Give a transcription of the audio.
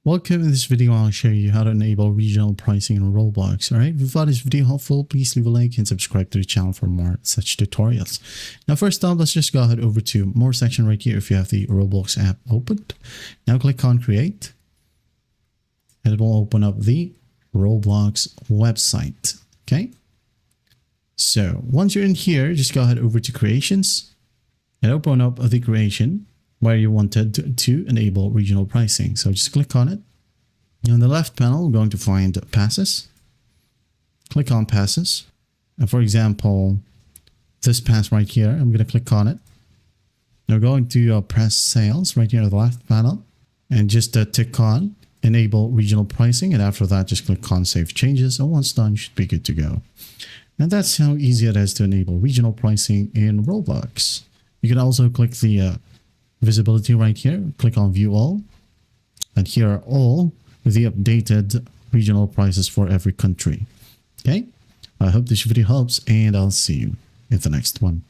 Welcome. In this video, I'll show you how to enable regional pricing in Roblox. Alright, if you found this video helpful, please leave a like and subscribe to the channel for more such tutorials. Now first up, let's just go ahead over to more section right here if you have the Roblox app opened. Now click on create. And it will open up the Roblox website. Okay. So once you're in here, just go ahead over to creations and open up the creation where you wanted to enable regional pricing. So just click on it. On the left panel, we're going to find passes. Click on passes. And for example, this pass right here, I'm going to click on it. Now we're going to press sales right here on the left panel and just tick on enable regional pricing. And after that, just click on save changes. And once done, you should be good to go. And that's how easy it is to enable regional pricing in Roblox. You can also click the visibility right here, click on view all, and here are all the updated regional prices for every country. Okay, I hope this video helps, and I'll see you in the next one.